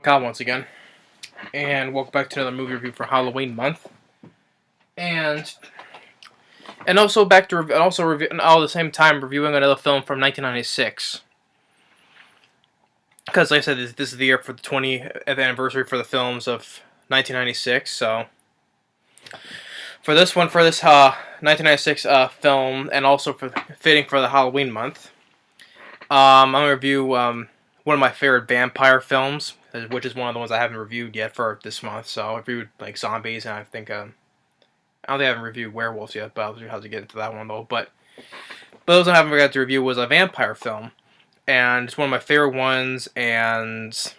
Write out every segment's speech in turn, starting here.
Kyle once again, and welcome back to another movie review for Halloween month, and also back to all at the same time reviewing another film from 1996. Because, like I said, this is the year for the 20th anniversary for the films of 1996. So for this 1996 film, and also for fitting for the Halloween month, I'm gonna review one of my favorite vampire films, which is one of the ones I haven't reviewed yet for this month. So I reviewed like zombies, and I think I don't think I haven't reviewed werewolves yet, but I'll have to get into that one though. But those I haven't got to review was a vampire film, and it's one of my favorite ones, and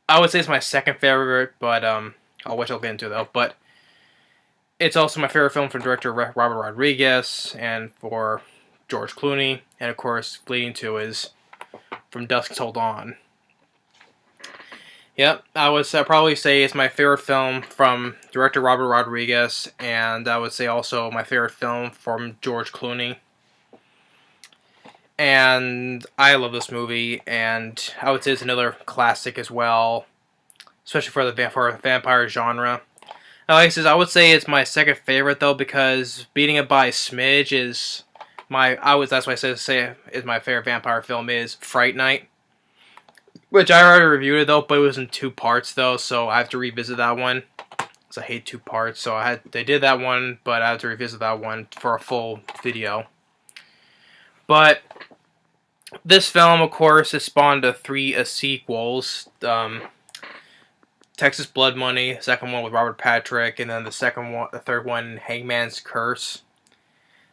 I would say it's my second favorite, but which I'll get into though. But it's also my favorite film from director Robert Rodriguez and for George Clooney, and of course leading to is From Dusk Till Dawn. Yep, I would probably say it's my favorite film from director Robert Rodriguez, and I would say also my favorite film from George Clooney. And I love this movie, and I would say it's another classic as well, especially for the vampire genre. I would say it's my second favorite though, because beating it by a smidge is that's why I say is my favorite vampire film is Fright Night. Which I already reviewed it though, but it was in 2 parts though, so I have to revisit that one. Because I hate 2 parts, so they did that one, but I have to revisit that one for a full video. But this film, of course, has spawned 3 sequels. Texas Blood Money, the second one with Robert Patrick, and then the third one, Hangman's Curse.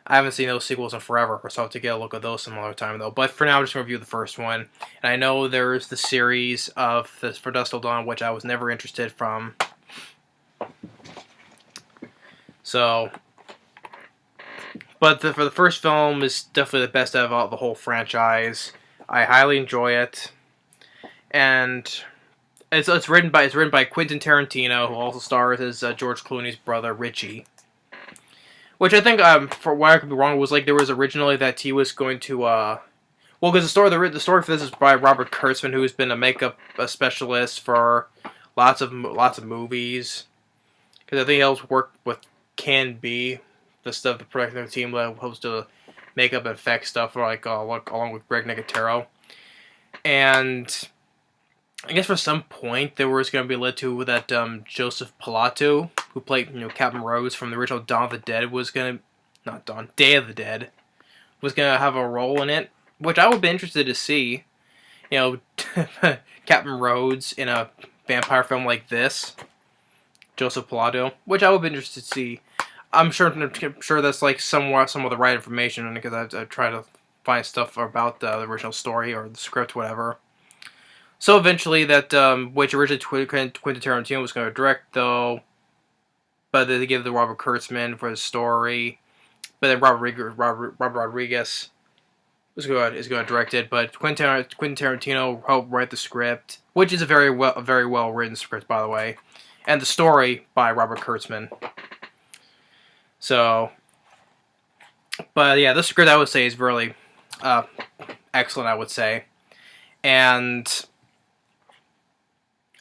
I haven't seen those sequels in forever, so I'll have to get a look at those some other time, though. But for now, I'm just going to review the first one. And I know there's the series of this For Dusk Till Dawn, which I was never interested from. So, but for the first film is definitely the best out of the whole franchise. I highly enjoy it. And it's written by Quentin Tarantino, who also stars as George Clooney's brother, Richie. Which I think, for what I could be wrong, was like there was originally that he was going to, well, because the story for this is by Robert Kurtzman, who has been a makeup specialist for lots of movies. Because I think he helps work with Can Be, the production team that helps to makeup and effects stuff, along with Greg Nicotero. And I guess for some point there was going to be led to that Joseph Pilato, who played Captain Rose from the original Day of the Dead, was going to have a role in it, which I would be interested to see. Captain Rhodes in a vampire film like this, Joseph Pilato, which I would be interested to see. I'm sure that's like some of the right information, because I try to find stuff about the original story or the script, whatever. So eventually, which originally Quentin Tarantino was going to direct, though, but they gave it to Robert Kurtzman for the story. But then Robert Rodriguez is going to direct it. But Quentin Tarantino helped write the script, which is a very well written script, by the way, and the story by Robert Kurtzman. So, but yeah, the script I would say is really excellent. I would say, and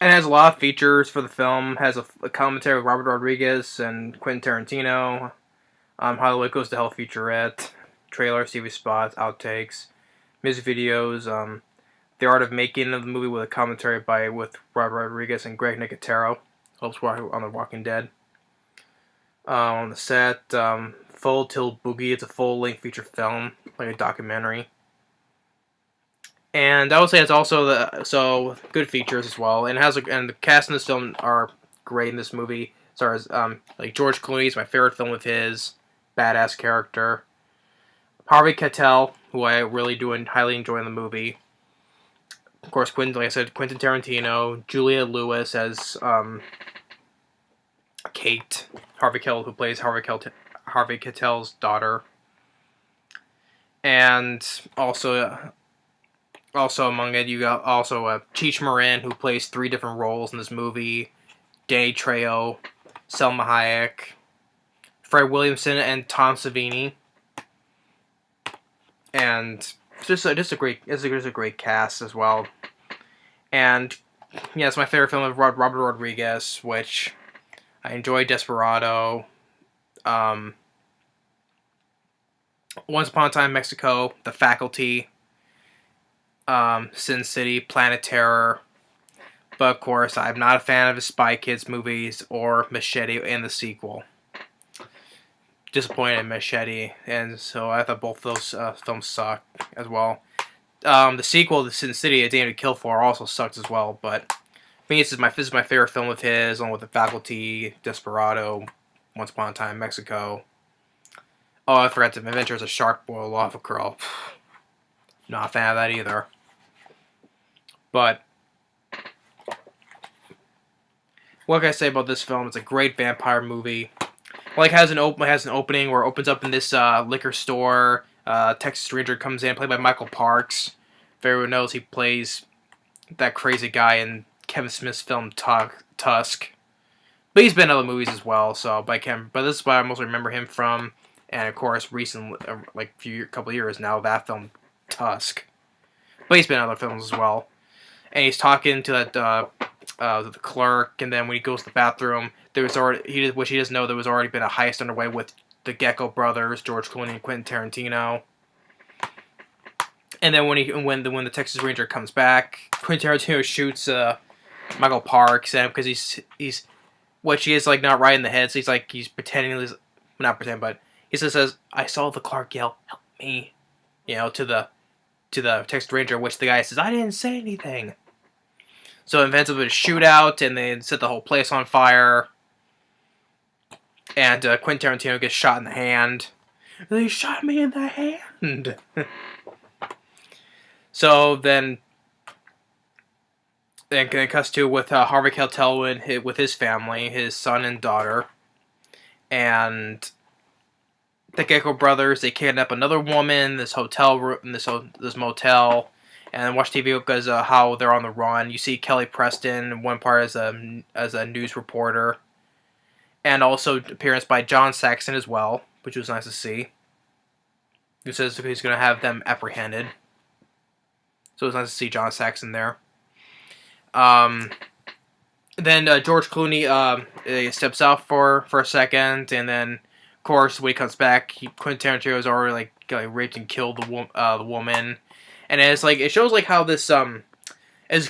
it has a lot of features for the film. It has a commentary with Robert Rodriguez and Quentin Tarantino. Hollywood Goes to Hell featurette, trailer, TV spots, outtakes, music videos, the art of making of the movie with a commentary with Robert Rodriguez and Greg Nicotero, helps on The Walking Dead. On the set, Full Tilt Boogie. It's a full-length feature film, like a documentary. And I would say it's also good features as well, and the cast in this film are great in this movie. As far as like George Clooney is my favorite film of his, badass character. Harvey Keitel, who I really do highly enjoy in the movie. Of course, Quentin Tarantino, Juliette Lewis as Kate, Harvey Keitel, who plays Harvey Keitel's daughter, and also among it, you got Cheech Marin, who plays 3 different roles in this movie. Danny Trejo, Salma Hayek, Fred Williamson, and Tom Savini. And it's a great cast as well. And yeah, it's my favorite film of Robert Rodriguez, which I enjoy Desperado, um, Once Upon a Time in Mexico, The Faculty, Sin City, Planet Terror. But of course, I'm not a fan of his Spy Kids movies or Machete and the sequel. Disappointed in Machete, and so I thought both those films sucked as well. The sequel to Sin City, A Dame to Kill For, also sucked as well. But I think this is my favorite film of his, along with The Faculty, Desperado, Once Upon a Time in Mexico. Oh, I forgot to Adventures of Shark Boy Lava Girl. Not a fan of that either. But what can I say about this film? It's a great vampire movie. Like has an opening where it opens up in this liquor store. Texas Ranger comes in, played by Michael Parks. If everyone knows, he plays that crazy guy in Kevin Smith's film Tusk. But he's been in other movies as well. But this is what I mostly remember him from. And of course, recently, like couple of years now, that film Tusk. But he's been in other films as well. And he's talking to that the clerk, and then when he goes to the bathroom, there was already which he doesn't know there was already been a heist underway with the Gecko brothers, George Clooney and Quentin Tarantino. And then when the Texas Ranger comes back, Quentin Tarantino shoots Michael Parks, and because he's what she is like not right in the head, so he's pretending, not pretending, but he just says, "I saw the clerk yell, 'Help me,' to the Texas Ranger," which the guy says, "I didn't say anything." So it invents a bit of shootout, and they set the whole place on fire. And Quentin Tarantino gets shot in the hand. They shot me in the hand. So then it cuts to with Harvey Keitel with his family, his son and daughter, and the Gecko brothers. They kidnap another woman. This hotel room, this motel. And watch TV because how they're on the run. You see Kelly Preston in one part as a news reporter, and also appearance by John Saxon as well, which was nice to see. Who says he's going to have them apprehended. So it was nice to see John Saxon there. Then George Clooney steps out for a second, and then of course when he comes back, Quentin Tarantino has already like raped and killed the woman. And it shows like how this as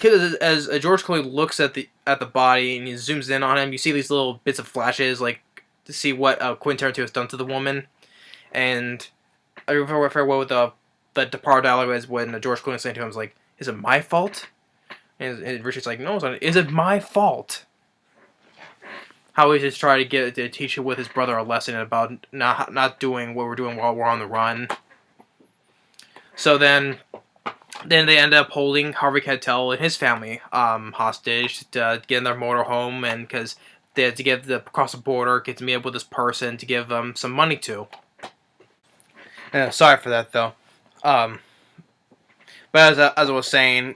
George Clooney looks at the body and he zooms in on him, you see these little bits of flashes like to see what Quentin Tarantino has done to the woman. And I remember very well with the part of dialogue is when George Clooney is saying to him, like, "Is it my fault?" And Richard's like, "No, it's not. Is it my fault?" How he's just trying to teach it with his brother a lesson about not doing what we're doing while we're on the run. So then they end up holding Harvey Keitel and his family hostage to get in their motorhome, and because they had to get across the border, get to meet up with this person to give them some money to. Sorry for that though. But as I was saying,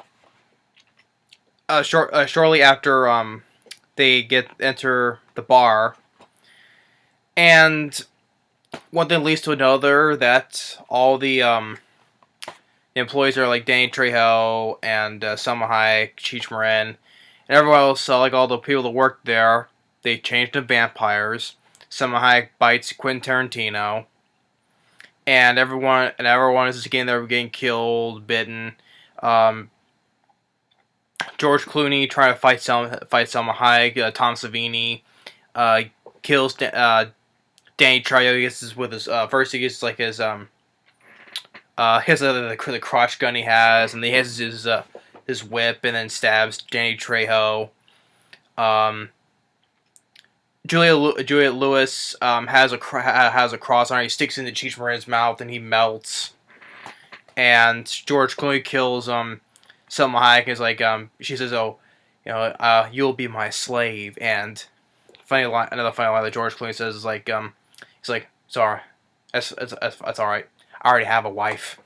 shortly after they enter the bar, and one thing leads to another, that all the employees are like Danny Trejo and Salma Hayek, Cheech Marin, and everyone else, like all the people that work there, they change to vampires. Salma Hayek bites Quentin Tarantino, and everyone is just getting killed, bitten. George Clooney trying to fight Salma Hayek. Tom Savini kills Danny Trejo. He gets with his first he gets like his the crotch gun he has, and he has his whip, and then stabs Danny Trejo. Juliette Lewis has a cross on her. He sticks it into Cheech Marin's mouth, and he melts. And George Clooney kills Salma Hayek. Is like she says, "Oh, you'll be my slave." And another funny line that George Clooney says is like, he's like, "Sorry, that's all right. I already have a wife,"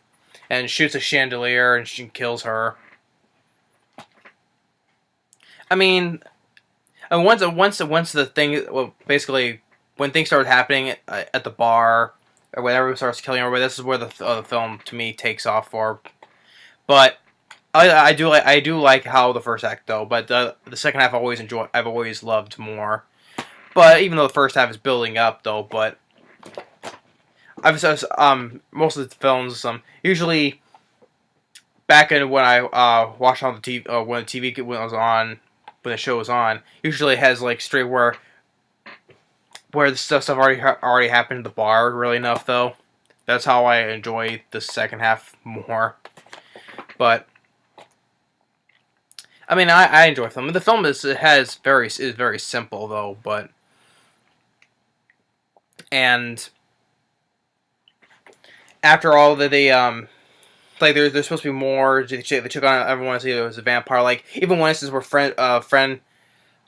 and shoots a chandelier and she kills her. I mean, and once the thing, well, basically when things started happening at the bar, or when everyone starts killing everybody, this is where the film to me takes off for. But I do like how the first act though, but the second half I've always loved more. But even though the first half is building up though, but most of the films usually back in when I watched on the TV when the TV when the show was on, usually it has like straight where the stuff already happened at the bar really enough though. That's how I enjoy the second half more. But I mean, I enjoy film. The film is very simple though, but and after all that they like there's supposed to be more. They took on everyone to see it was a vampire. Like even one instance where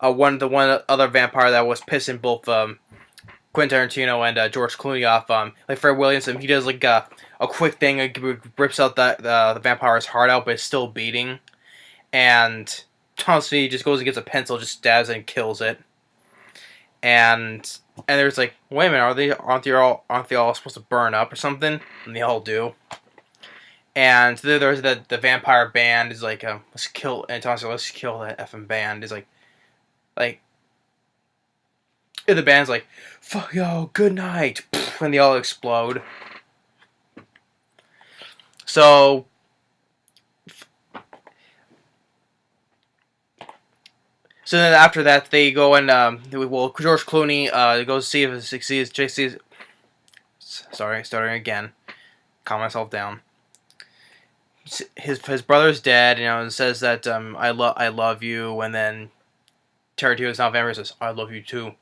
one other vampire that was pissing both Quentin Tarantino and George Clooney off. Like Fred Williamson, he does like a quick thing, rips out the vampire's heart out, but it's still beating. And Tom Savini just goes and gets a pencil, just stabs it and kills it. And there's like, wait a minute, aren't they all supposed to burn up or something? And they all do. And there's the vampire band is like, let's kill, and Tom says, let's kill that effing band. Is like, the band's like, fuck yo, good night, and they all explode. So then after that, they go and George Clooney goes to see if it succeeds. Sorry, starting again. Calm myself down. His brother's dead, and says that I love you, and then Tarantino's now vampire says I love you too,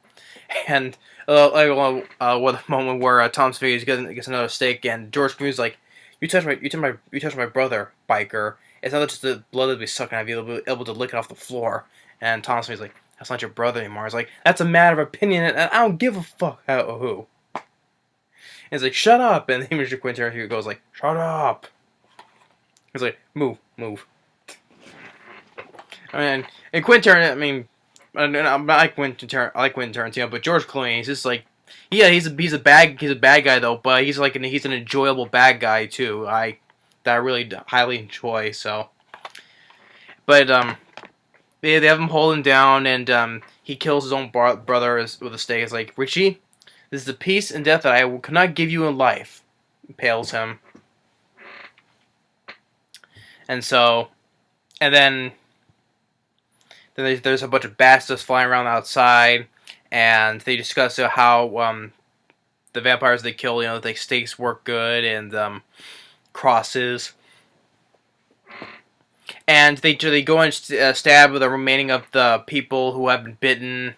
and the moment where Tom Savini gets another steak, and George Clooney's like, you touched my brother, biker. It's not just the blood that be sucking out, you'll be able to lick it off the floor. And Tom Savini's like, that's not your brother anymore. He's like, that's a matter of opinion, and I don't give a fuck who. And he's like, shut up, and then Mr. Quentin Tarantino goes like, shut up. He's like, move. I mean, and Quentin Tarantino, I mean, I like Quentin Tarantino, but George Clooney, he's just like, yeah, he's a bad guy though, but he's an enjoyable bad guy too. That I really highly enjoy. So, but they have him holding down, and he kills his own brother with a stake. It's like, Richie, this is the peace and death that I cannot give you in life. Impales him, and so, and then there's a bunch of bats just flying around outside, and they discuss how the vampires they kill, the stakes work good, and crosses. And they go and stab the remaining of the people who have been bitten.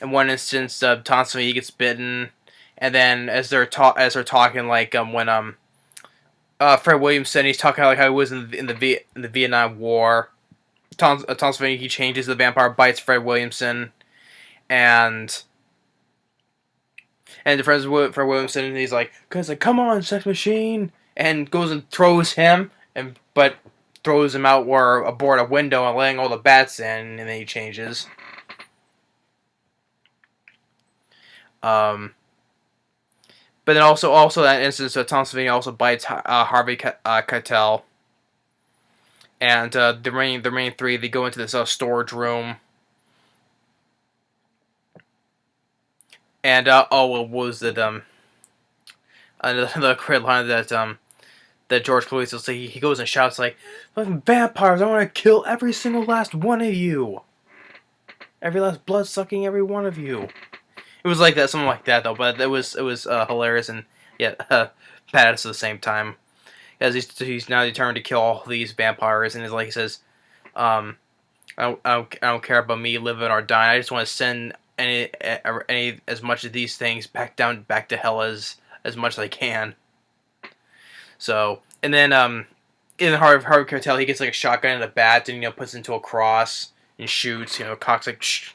In one instance, Tom Savini gets bitten, and then as they're talking, like when Fred Williamson, he's talking like how he was in the Vietnam War. Tom Savini, he changes, the vampire bites Fred Williamson, and Fred Williamson, and he's like, come on, sex machine, and goes and throws him, but throws him out aboard a window and letting all the bats in, and then he changes. But then also that instance, Tom Savini also bites Harvey Keitel, and the remaining three, they go into this storage room, and what was it? Another great line that George Clooney will say, he goes and shouts like, vampires, I want to kill every single last one of you. Every last blood-sucking every one of you. It was like that, something like that, though, but it was hilarious and yet badass at the same time. As he's now determined to kill all these vampires, and he says, I don't care about me living or dying, I just want to send any as much of these things back to hell as much as I can. So, and then in Harvey Keitel, he gets like a shotgun and a bat, and puts it into a cross and shoots. Cock's like, shh.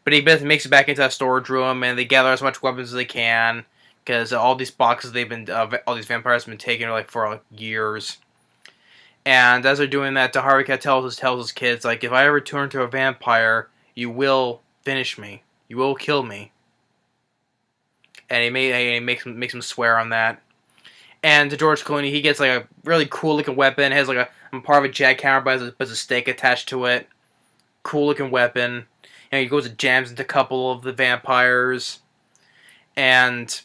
But he makes it back into that storage room, and they gather as much weapons as they can, because all these boxes all these vampires have been taking for years. And as they're doing that, Harvey Keitel tells his kids, like, if I ever turn into a vampire, you will finish me. You will kill me. And he makes him swear on that. And George Clooney, he gets like a really cool looking weapon. It has like I'm part of a jackhammer, but has a stake attached to it. Cool looking weapon. He goes and jams into a couple of the vampires, and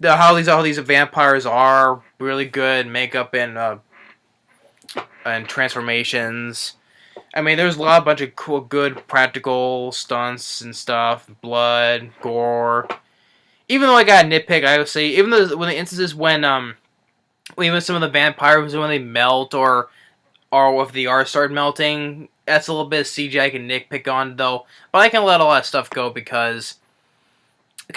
how these vampires are really good makeup and transformations. I mean, there's a bunch of cool, good practical stunts and stuff, blood, gore. Even though I got a nitpick, I would say, even though when the instances when even some of the vampires when they melt or if the art started melting, that's a little bit of CGI I can nitpick on though. But I can let all that stuff go because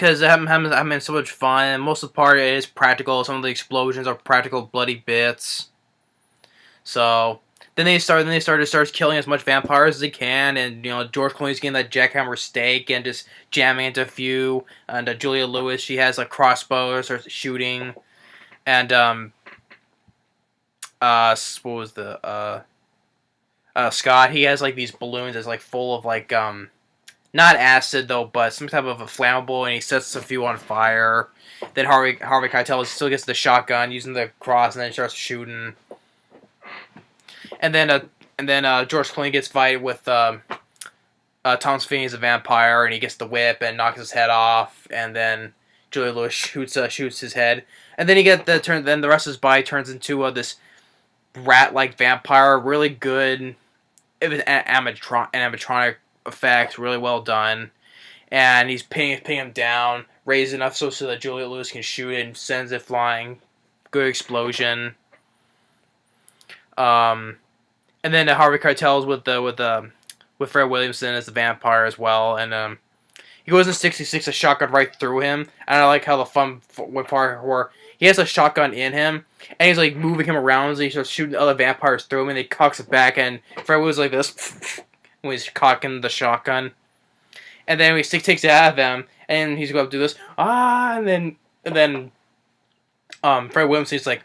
I'm having so much fun. And most of the part it is practical. Some of the explosions are practical bloody bits. So then they start killing as much vampires as they can, and George Clooney's getting that jackhammer stake and just jamming into a few. And Juliette Lewis, she has a crossbow, starts shooting, and what was the Scott? He has like these balloons that's like full of like not acid though, but some type of a flammable, and he sets a few on fire. Then Harvey Keitel still gets the shotgun using the cross, and then he starts shooting. And then George Clooney gets fight with Tom Savini as a vampire, and he gets the whip and knocks his head off. And then Juliette Lewis shoots his head, and then Then the rest of his body turns into this rat-like vampire. Really good. It was animatronic effects, really well done. And he's pinning him down, raised enough so that Juliette Lewis can shoot it and sends it flying. Good explosion. And then Harvey Keitel's with Fred Williamson as the vampire as well, and he goes in 66 a shotgun right through him, and I like how the fun part where he has a shotgun in him, and he's like moving him around, so he starts shooting other vampires through him, and he cocks it back, and Fred was like this when he's cocking the shotgun, and then he takes it out of him, and he's going to do this, and then Fred Williamson he's like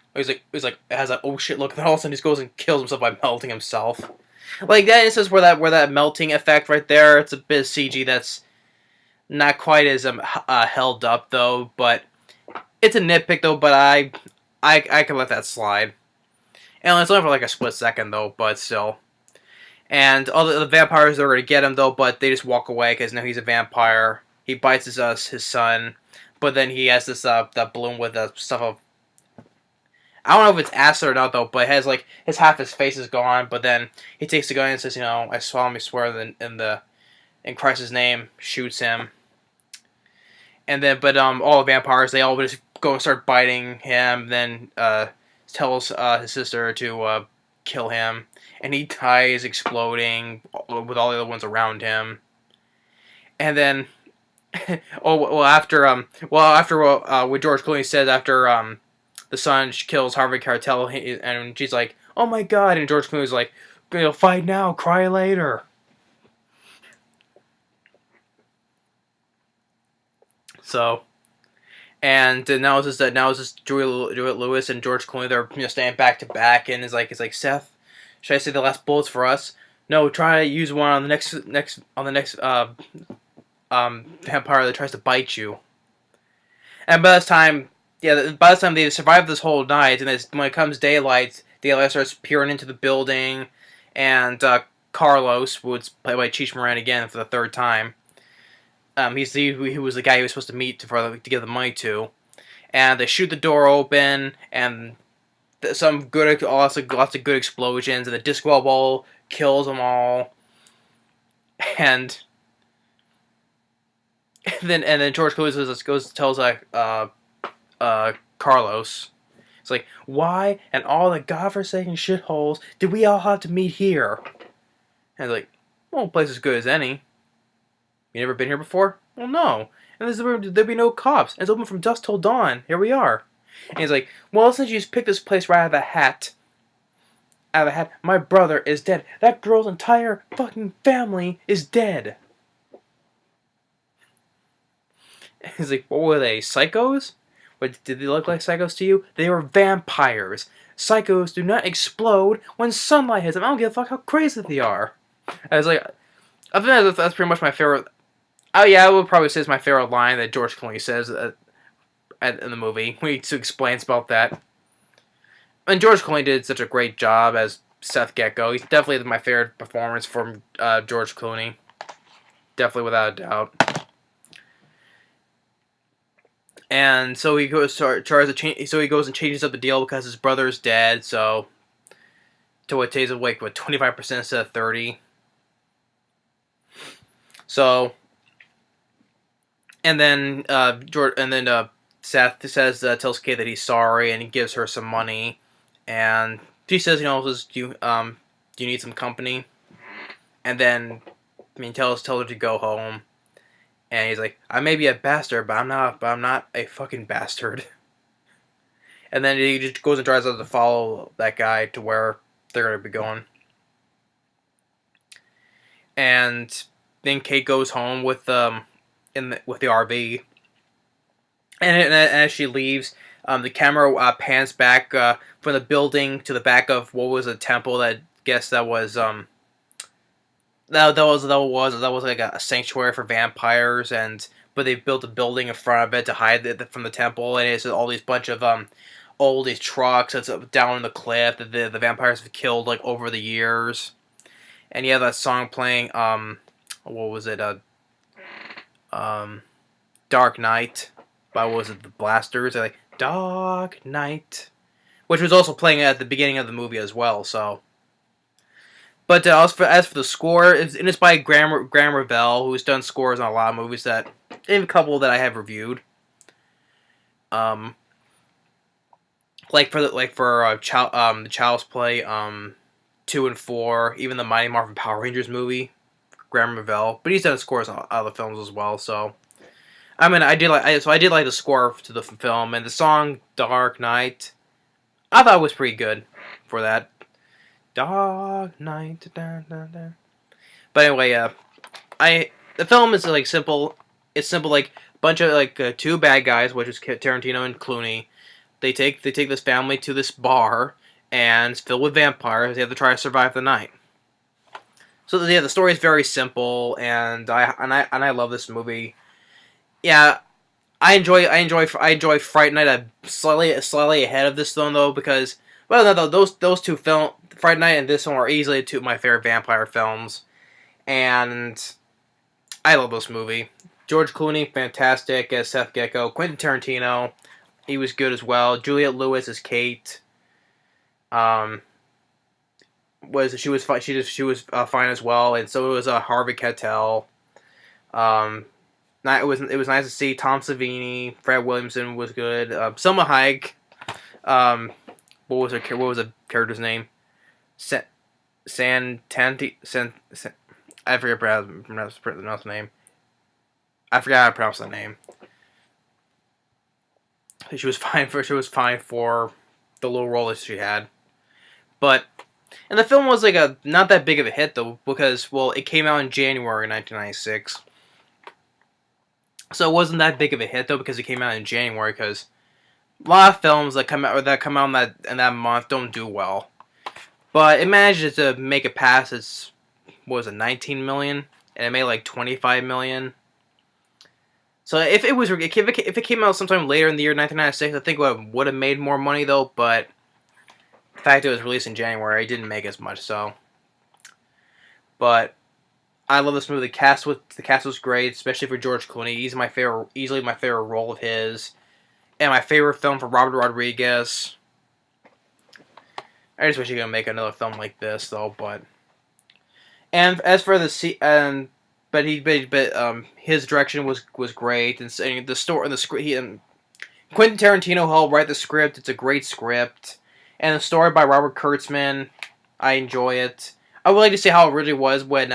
has that oh shit look, and then all of a sudden he goes and kills himself by melting himself. Like that instance where that melting effect right there, it's a bit of CG that's not quite as held up though, but it's a nitpick though. But I can let that slide, and it's only for like a split second though, but still. And all the vampires are gonna get him though, but they just walk away because now he's a vampire. He bites his son, but then he has this that balloon with the stuff of. I don't know if it's acid or not though, but it has like half his face is gone. But then he takes the gun and says, I solemnly swear in Christ's name, shoots him. And then, but all the vampires they all just go and start biting him. Then tells his sister to kill him, and he dies exploding with all the other ones around him. And then, after what George Clooney says after the son kills Harvey Keitel, and she's like, "Oh my god!" And George Clooney's like, "Fight now, cry later." So, and now it's just Juliette Lewis and George Clooney. They're standing back to back, and it's like Seth, should I say the last bullets for us? No, try to use one on the next vampire that tries to bite you. And by this time they survive this whole night, and when it comes daylight starts peering into the building, and Carlos, who's played by Cheech Marin again for the third time, he was the guy he was supposed to meet to give the money to, and they shoot the door open, and lots of good explosions, and the disco ball kills them all, and then George Clooney tells Carlos, it's like, why in all the godforsaken shitholes did we all have to meet here? And it's like, well, the place is as good as any. You never been here before? Well, no. And there'd be no cops. And it's open from dusk till dawn. Here we are. And he's like, well, since you just picked this place right out of the hat. My brother is dead. That girl's entire fucking family is dead. And he's like, what were they, psychos? What, did they look like psychos to you? They were vampires. Psychos do not explode when sunlight hits them. I don't give a fuck how crazy they are. I was like, I think that's pretty much my favorite. Oh yeah, I would probably say it's my favorite line that George Clooney says in the movie when he explains about that. And George Clooney did such a great job as Seth Gecko. He's definitely my favorite performance from George Clooney. Definitely without a doubt. And so he goes tries to change. So he goes and changes up the deal because his brother's dead. So to what takes like 25% instead of 30. So and then Seth says tells Kate that he's sorry and he gives her some money, and she says, do you need some company? And then tells her to go home. And he's like, I may be a bastard, but I'm not a fucking bastard. And then he just goes and tries to follow that guy to where they're gonna be going. And then Kate goes home with the RV. And as she leaves, the camera pans back from the building to the back of what was a temple that was that was like a sanctuary for vampires, but they built a building in front of it to hide it from the temple, and it's all these bunch of these trucks that's down in the cliff that the vampires have killed like over the years, and you have that song playing. What was it? Dark Knight by the Blasters? They're like Dark Knight, which was also playing at the beginning of the movie as well. So. But as for the score, it's by Graham Revell, who's done scores on a lot of movies and a couple that I have reviewed. The Child's Play, 2 and 4, even the Mighty Morphin Power Rangers movie, Graham Revell. But he's done scores on other films as well. So, I mean, I did like the score to the film, and the song Dark Knight, I thought was pretty good for that. Dark Knight. Da, da, da. But anyway, the film is like simple. It's simple, like a bunch of two bad guys, which is Tarantino and Clooney. They take this family to this bar, and it's filled with vampires. They have to try to survive the night. So yeah, the story is very simple, and I love this movie. Yeah, I enjoy Fright Night slightly ahead of this film though, because those two films, Fright Night and this one, are easily two of my favorite vampire films, and I love this movie. George Clooney, fantastic as Seth Gecko. Quentin Tarantino, he was good as well. Juliette Lewis as Kate. She was fine as well, and so was Harvey Keitel. It was nice to see Tom Savini. Fred Williamson was good. Salma Hayek. What was the character's name? I forget how to pronounce the name. I forgot how to pronounce the name. She was fine for the little role that she had, and the film was not that big of a hit though, because it came out in January 1996. So it wasn't that big of a hit though, because it came out in January, because a lot of films that come out in that month don't do well. But it managed to make it past its 19 million, and it made like 25 million. So if it came out sometime later in the year 1996, I think it would have made more money though. But the fact it was released in January, it didn't make as much. So, but I love this movie. The cast was great, especially for George Clooney. He's easily my favorite role of his. And my favorite film for Robert Rodriguez. I just wish he could make another film like this, though. And as for his direction was great, and the story and the script. Quentin Tarantino helped write the script. It's a great script, and the story by Robert Kurtzman. I enjoy it. I would like to see how it really was when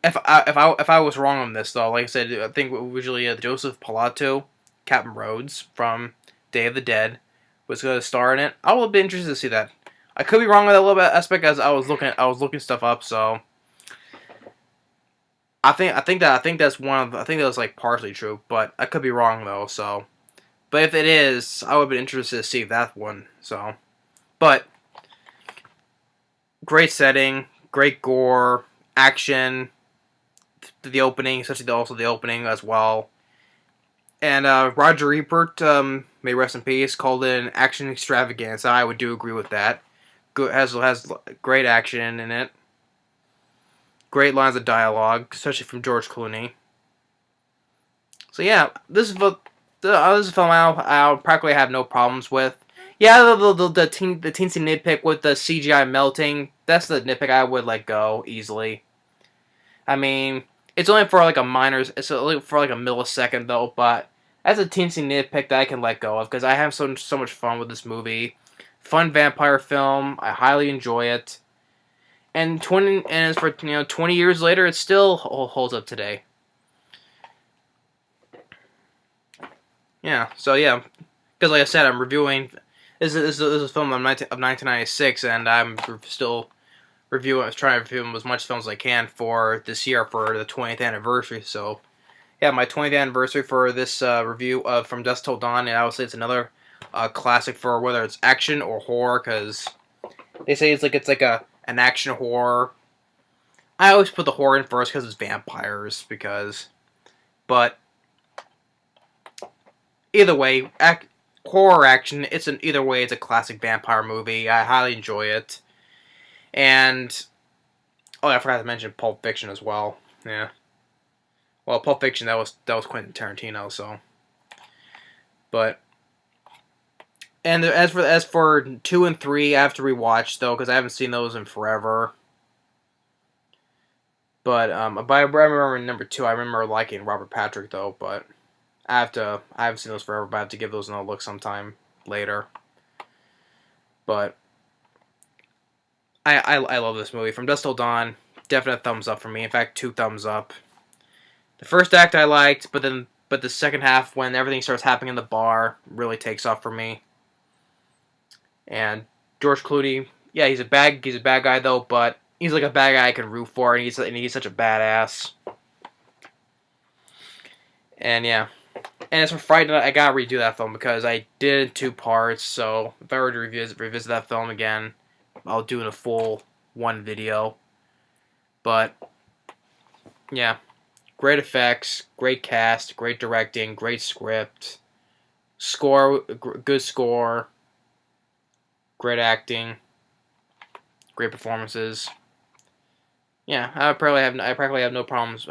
if I was wrong on this though. Like I said, I think originally Joseph Pilato, Captain Rhodes from Day of the Dead, was going to star in it. I would be interested to see that. I could be wrong on that little bit aspect, as I was looking stuff up. So I think that was like partially true, but I could be wrong though. So, but if it is, I would be interested to see that one. So, but great setting, great gore, action. The opening, especially also the opening as well. And Roger Ebert, may rest in peace, called it an action extravaganza. I would do agree with that. good, has great action in it. Great lines of dialogue, especially from George Clooney. So yeah, this is a film I'll practically have no problems with. Yeah, the teensy nitpick with the CGI melting, that's the nitpick I would let go easily. I mean, it's only for like a minor, it's only for like a millisecond though, but that's a teensy nitpick that I can let go of because I have so much fun with this movie. Fun vampire film, I highly enjoy it. And as for 20 years later, it still holds up today. Yeah, so yeah, because like I said, I'm reviewing. This is a film of 1996, and I'm still trying to review as much films as I can for this year for the 20th anniversary. So yeah, my 20th anniversary for this review of From Dusk Till Dawn, and I would say it's another classic for whether it's action or horror, because they say it's like an action horror. I always put the horror in first because it's vampires, but either way, horror action. Either way, it's a classic vampire movie. I highly enjoy it, and I forgot to mention Pulp Fiction as well. Yeah, well, Pulp Fiction that was Quentin Tarantino. So, but and as for 2 and 3, I have to rewatch though because I haven't seen those in forever. But I remember in number 2, I remember liking Robert Patrick though, but I haven't seen those forever, but I have to give those another look sometime later. But I love this movie. From Dusk Till Dawn, definite thumbs up for me. In fact, 2 thumbs up. The first act I liked, but the second half, when everything starts happening in the bar, really takes off for me. And George Clooney, yeah, he's a bad guy though, but he's like a bad guy I can root for, and he's such a badass. And yeah. And as for Friday Night, I gotta redo that film because I did it in 2 parts. So if I were to revisit that film again, I'll do in a full 1 video. But yeah, great effects, great cast, great directing, great script, good score, great acting, great performances. Yeah, I practically have no problems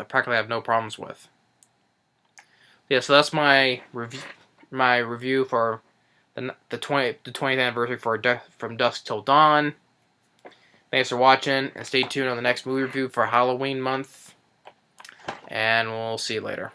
with. Yeah, so that's my review for the 20th anniversary for From Dusk Till Dawn. Thanks for watching, and stay tuned on the next movie review for Halloween month. And we'll see you later.